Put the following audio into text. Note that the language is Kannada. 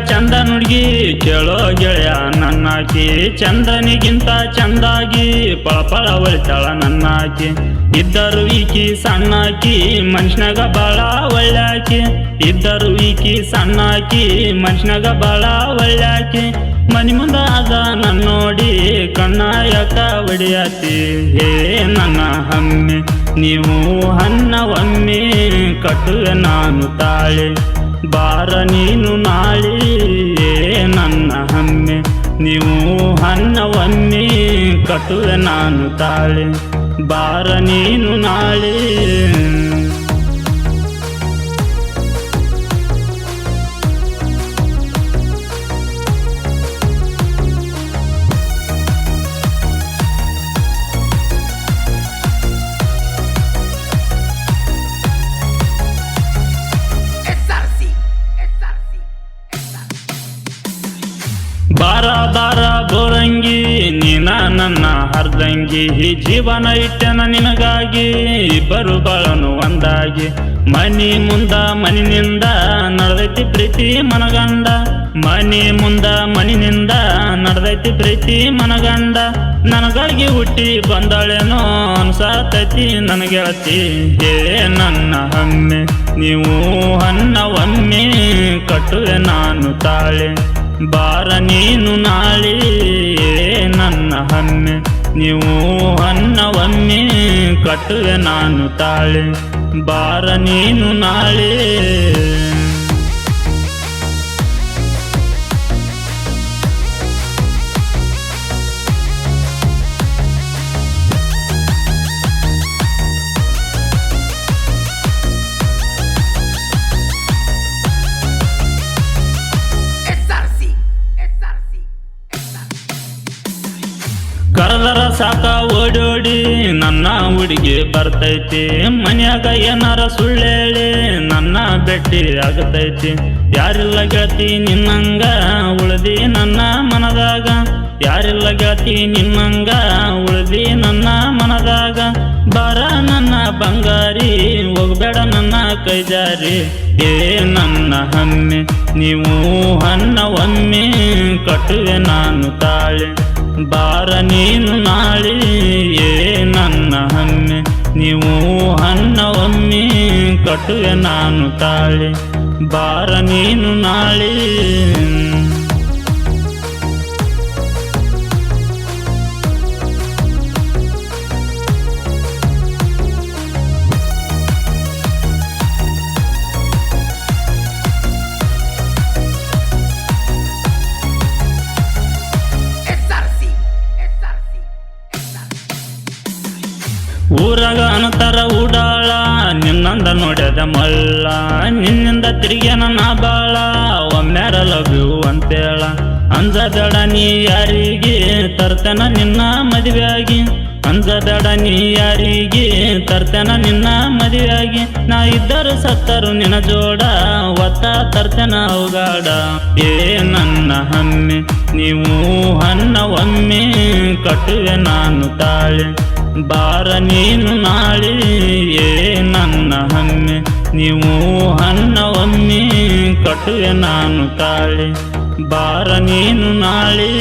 ಚಂದ ನುಡ್ಗಿ ಕೇಳೋ ಗೆಳೆಯ ನನ್ನಾಕಿ ಚಂದ್ರನಿಗಿಂತ ಚಂದಾಗಿ ಪಳಪಳ ಒಳಿತಾಳ ನನ್ನಾಕಿ ಇದ್ದರು ಈಕಿ ಸಣ್ಣಾಕಿ ಮನುಷ್ಯನಾಗ ಬಾಳ ಒಳ್ಳ್ಯಾಕಿ ಇದ್ದರು ಈಕಿ ಸಣ್ಣಾಕಿ ಮನುಷ್ಯನಾಗ ಬಾಳ ಒಳ್ಳ್ಯಾಕಿ ಮನಿ ಮುಂದ ಅದ ನನ್ನೋಡಿ ಕಣ್ಣ ಯಾಕ ಹೊಡಿಯಾತಿ ಹೇ ನನ್ನ ಹಮ್ಮೆ ನೀವು ಹನ್ನ ಒಮ್ಮೆ ಕಟ್ಟುವೆ ನಾನು ತಾಳೆ ಬಾರ ನೀನು ನಾಳೆ ನನ್ನ ಹಮ್ಮೆ ನೀವು ಹನ್ನ ಒಮ್ಮೆ ಕಟ್ಟುವೆ ನಾನು ತಾಳೆ ಬಾರ ನೀನು ನಾಳೆ ಬಾರ ಬಾರ ಬೋರಂಗಿ ನೀನ ನನ್ನ ಹರ್ದಂಗಿ ಈ ಜೀವನ ಇಟ್ಟನ ನಿನಗಾಗಿ ಇಬ್ಬರು ಬಾಳನು ಒಂದಾಗಿ ಮನಿ ಮುಂದ ಮನಿನಿಂದ ನಡೆದೈತಿ ಪ್ರೀತಿ ಮನಗಂಡ ಮನಿ ಮುಂದ ಮನಿನಿಂದ ನಡೆದೈತಿ ಪ್ರೀತಿ ಮನಗಂಡ ನನಗಾಗಿ ಹುಟ್ಟಿ ಬಂದಾಳೇನೋ ಅನ್ಸಾತೈತಿ ನನಗೆಳತಿ ಹೇ ನನ್ನ ಹಮ್ಮೆ ನೀವು ಹನ್ನ ಒಮ್ಮೆ ಕಟ್ಟುವೆ ನಾನು ತಾಳೆ ಬಾರ ನೀನು ನಾಳೆ ನನ್ನ ಹಮ್ಮೆ ನೀವು ಹನ್ನ ಒಮ್ಮೆ ಕಟ್ಟುವೆ ನಾನು ತಾಳೆ ಬಾರ ನೀನು ನಾಳೆ ಕರೆದರ ಸಾಕ ಓಡೋಡಿ ನನ್ನ ಹುಡುಗಿ ಬರ್ತೈತಿ ಮನ್ಯಾಗ ಏನಾರ ಸುಳ್ಳೇಳಿ ನನ್ನ ಭೇಟಿ ಆಗತೈತಿ ಯಾರಿಲ್ಲ ಗೆಳತಿ ನಿನ್ನಂಗ ಉಳ್ದಿ ನನ್ನ ಮನದಾಗ ಯಾರಿಲ್ಲ ಗೆಳತಿ ನಿನ್ನಂಗ ಉಳ್ದಿ ನನ್ನ ಮನದಾಗ ಬಾರ ನನ್ನ ಬಂಗಾರಿ ಹೋಗ್ಬೇಡ ನನ್ನ ಕೈ ಜಾರಿ ಏ ನನ್ನ ಹಮ್ಮೆ ನೀವು ಹನ್ನ ಒಮ್ಮೆ ಕಟ್ಟುವೆ ನಾನು ತಾಳೆ ಬಾರ ನೀನು ನಾಳೆ ಏ ನನ್ನ ಹಮ್ಮೆ ನೀವು ಹನ್ನ ಒಮ್ಮೆ ಕಟ್ಟುವೆ ನಾನು ತಾಳೆ ಬಾರ ನೀನು ನಾಳೆ ಊರಾಗ ಅನತರ ಉಡಾಳ ನಿನ್ನಂದ ನೋಡ್ಯದ ಮಲ್ಲ ನಿನ್ನಿಂದ ತಿರುಗಿ ನನ್ನ ಬಾಳ ಒಮ್ಮ್ಯಾರ ಲವ್ ಯು ಅಂತೇಳ ಅಂಜಬೇಡ ನೀ ಯಾರಿಗೆ ತರ್ತೇನ ನಿನ್ನ ಮದುವೆಯಾಗಿ ಅಂಜಬೇಡ ನೀ ಯಾರಿಗೆ ತರ್ತೇನ ನಿನ್ನ ಮದುವೆಯಾಗಿ ನಾ ಇದ್ದರು ಸತ್ತರು ನಿನ್ನ ಜೋಡ ಒತ್ತ ತರ್ತೇನ ಅವಗಾಡ ಏ ನನ್ನ ಹಮ್ಮೆ ನೀವು ಹನ್ನ ಒಮ್ಮೆ ಕಟ್ಟುವೆ ನಾನು ತಾಳೆ ಬಾರ ನೀನು ನಾಳೆ ಏ ನನ್ನ ಹಮ್ಮೆ ನೀವು ಹನ್ನ ಒಮ್ಮೆ ಕಟ್ಟುವೆ ನಾನು ತಾಳೆ ಬಾರ ನೀನು ನಾಳೆ